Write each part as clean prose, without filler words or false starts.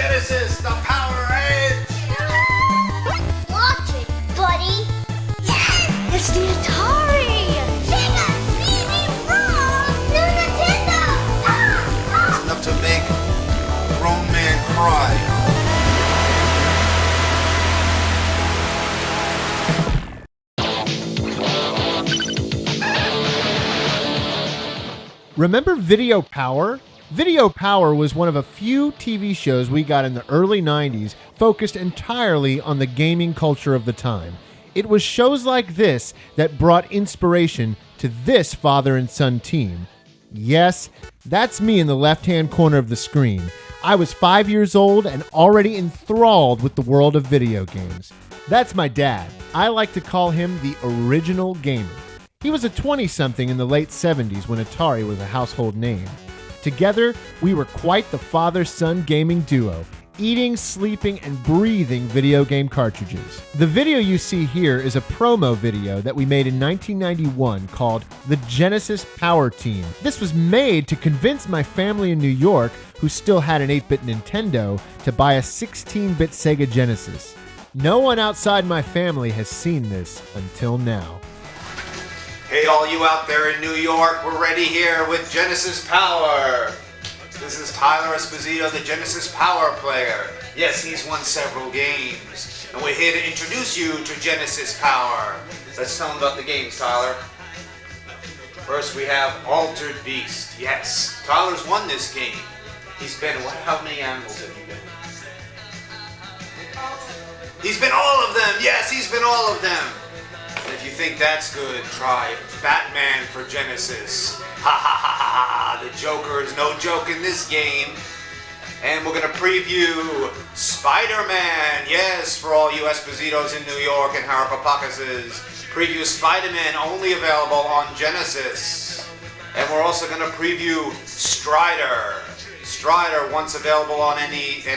Genesis, the Power Edge! Watch it, buddy! Yes! It's the Atari! Sega! CD-ROM! New Nintendo! It's enough to make a grown man cry. Remember Video Power? Video Power was one of a few TV shows we got in the early 90s focused entirely on the gaming culture of the time. It was shows like this that brought inspiration to this father and son team. Yes, that's me in the left-hand corner of the screen. I was 5 years old and already enthralled with the world of video games. That's my dad. I like to call him the original gamer. He was a 20-something in the late 70s when Atari was a household name. Together, we were quite the father-son gaming duo, eating, sleeping, and breathing video game cartridges. The video you see here is a promo video that we made in 1991 called The Genesis Power Team. This was made to convince my family in New York, who still had an 8-bit Nintendo, to buy a 16-bit Sega Genesis. No one outside my family has seen this until now. Hey, all you out there in New York, we're ready here with Genesis Power. This is Tyler Esposito, the Genesis Power player. Yes, he's won several games, and we're here to introduce you to Genesis Power. Let's tell them about the games, Tyler. First, we have Altered Beast. Yes, Tyler's won this game. He's been, how many animals have you been? He's been all of them. Yes, he's been all of them. And if you think that's good, try Batman for Genesis. Ha ha ha ha ha! The Joker is no joke in this game. And we're going to preview Spider-Man. Yes, for all you Espositos in New York and Harapapacases. Preview Spider-Man, only available on Genesis. And we're also going to preview Strider. Strider, once available on Nintendo,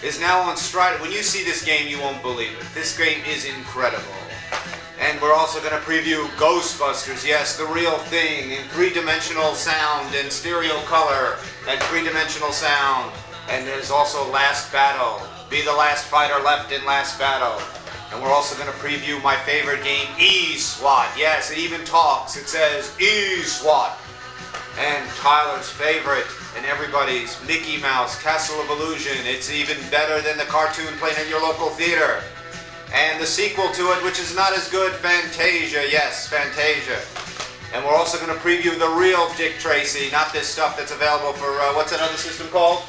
is now on Strider. When you see this game, you won't believe it. This game is incredible. And we're also going to preview Ghostbusters. Yes, the real thing in three-dimensional sound and stereo color and three-dimensional sound. And there's also Last Battle. Be the last fighter left in Last Battle. And we're also going to preview my favorite game, E-SWAT. Yes, it even talks. It says E-SWAT. And Tyler's favorite and everybody's Mickey Mouse Castle of Illusion. It's even better than the cartoon playing at your local theater. And the sequel to it, which is not as good, Fantasia. Yes, Fantasia. And we're also going to preview the real Dick Tracy, not this stuff that's available for, what's that other system called?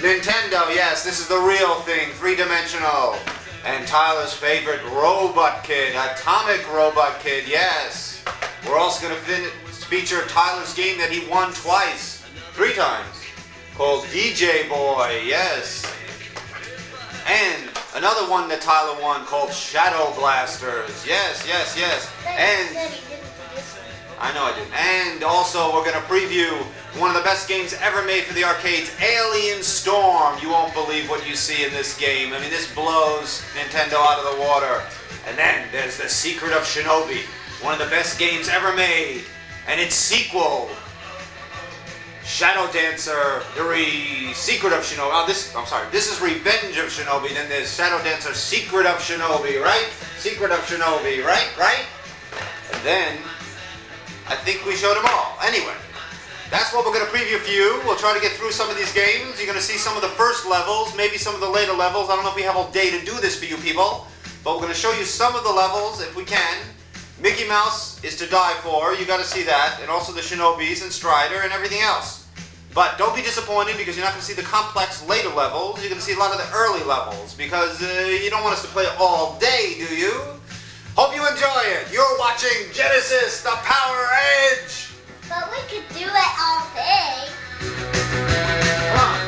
Nintendo, yes, this is the real thing, three-dimensional. And Tyler's favorite Robot Kid, Atomic Robot Kid, yes. We're also going to feature Tyler's game that he won twice, 3 times, called DJ Boy, yes. And another one that Tyler won called Shadow Blasters, yes, yes, yes. And I know I did. And also we're going to preview one of the best games ever made for the arcades, Alien Storm. You won't believe what you see in this game. I mean, this blows Nintendo out of the water. And then there's The Secret of Shinobi, one of the best games ever made. And its sequel, Shadow Dancer, Secret of Shinobi. Oh, this is Revenge of Shinobi. Then there's Shadow Dancer, Secret of Shinobi, right? Secret of Shinobi, right? And then, I think we showed them all. Anyway, that's what we're going to preview for you. We'll try to get through some of these games. You're going to see some of the first levels, maybe some of the later levels. I don't know if we have all day to do this for you people, but we're going to show you some of the levels if we can. Mickey Mouse is to die for. You got to see that. And also the Shinobis and Strider and everything else. But don't be disappointed because you're not going to see the complex later levels. You're going to see a lot of the early levels because you don't want us to play it all day, do you? Hope you enjoy it. You're watching Genesis, the Power Edge. But we could do it all day. Come on.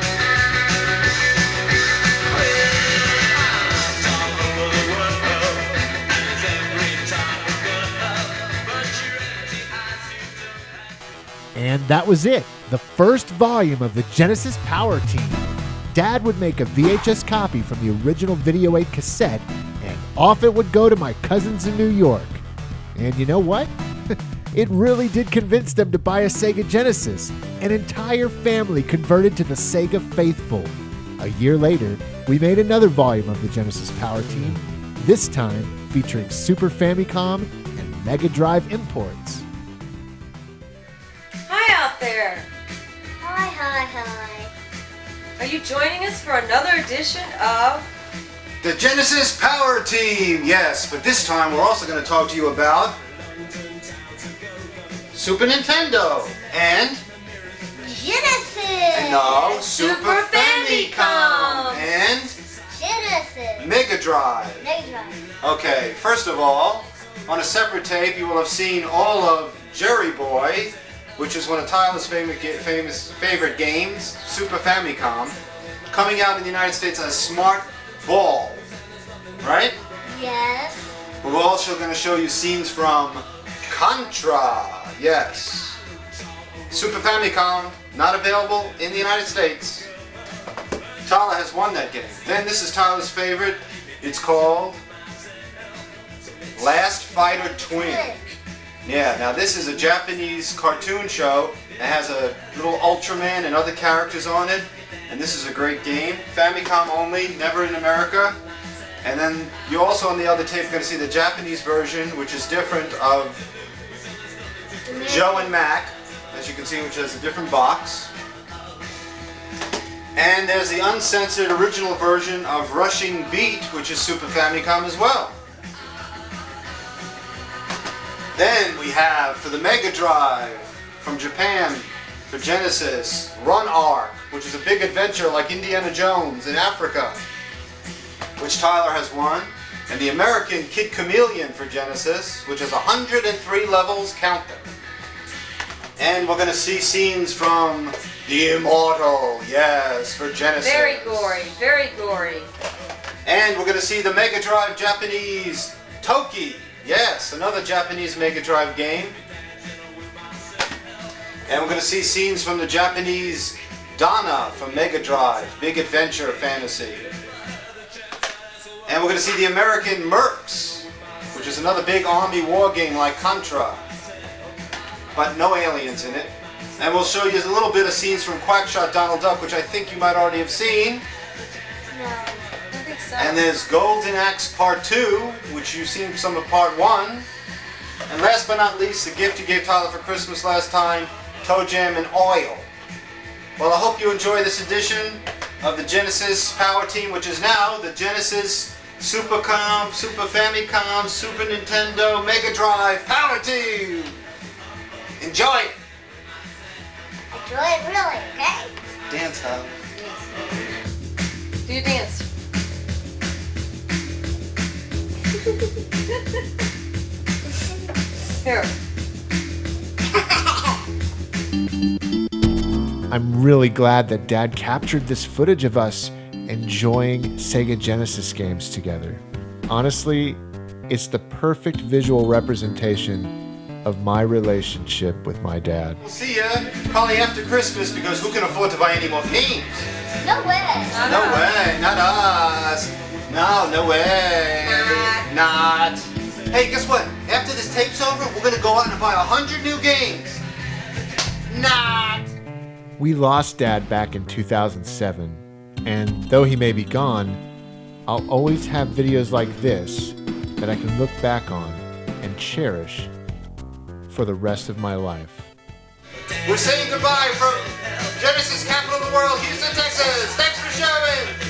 And that was it, the first volume of the Genesis Power Team. Dad would make a VHS copy from the original Video 8 cassette, and off it would go to my cousins in New York. And you know what? It really did convince them to buy a Sega Genesis. An entire family converted to the Sega faithful. A year later, we made another volume of the Genesis Power Team, this time featuring Super Famicom and Mega Drive imports. Hi out there! Hi, hi, hi. Are you joining us for another edition of The Genesis Power Team, yes, but this time we're also going to talk to you about Super Nintendo and Genesis. no, Super Famicom and Genesis. Mega Drive. Mega Drive. Okay, first of all, on a separate tape you will have seen all of Jerry Boy, which is one of Tyler's famous favorite games, Super Famicom, coming out in the United States as Smart Ball, right? Yes. We're also going to show you scenes from Contra, yes. Super Famicom, not available in the United States. Tyler has won that game. Then this is Tyler's favorite. It's called Last Fighter Twin. Yeah, now this is a Japanese cartoon show. It has a little Ultraman and other characters on it. And this is a great game. Famicom only, never in America. And then you also on the other tape are going to see the Japanese version, which is different of Joe and Mac, as you can see, which has a different box. And there's the uncensored original version of Rushing Beat, which is Super Famicom as well. Then we have, for the Mega Drive, from Japan, for Genesis, Run Arc, which is a big adventure like Indiana Jones in Africa, which Tyler has won. And the American Kid Chameleon for Genesis, which has 103 levels, count them. And we're going to see scenes from The Immortal, yes, for Genesis. very gory, very gory. And we're going to see the Mega Drive Japanese Toki. Yes, another Japanese Mega Drive game. And we're going to see scenes from the Japanese Dana from Mega Drive, big adventure fantasy. And we're going to see the American Mercs, which is another big army war game like Contra, but no aliens in it. And we'll show you a little bit of scenes from Quackshot Donald Duck, which I think you might already have seen. No. I think so. And there's Golden Axe Part 2, which you've seen some of Part 1. And last but not least, the gift you gave Tyler for Christmas last time, Toe Jam and Oil. Well, I hope you enjoy this edition of the Genesis Power Team, which is now the Genesis Super Famicom, Super Nintendo, Mega Drive Power Team. Enjoy it. Enjoy it really, okay? Dance, Tyler. Do you dance? Here. I'm really glad that Dad captured this footage of us enjoying Sega Genesis games together. Honestly, it's the perfect visual representation of my relationship with my dad. We'll see ya probably after Christmas, because who can afford to buy any more games? No way. No way, not us. No way. Not. Hey, guess what? After this tape's over, we're gonna go out and buy 100 new games. Not. We lost Dad back in 2007, and though he may be gone, I'll always have videos like this that I can look back on and cherish for the rest of my life. We're saying goodbye from Genesis, capital of the world, Houston, Texas. Thanks for showing.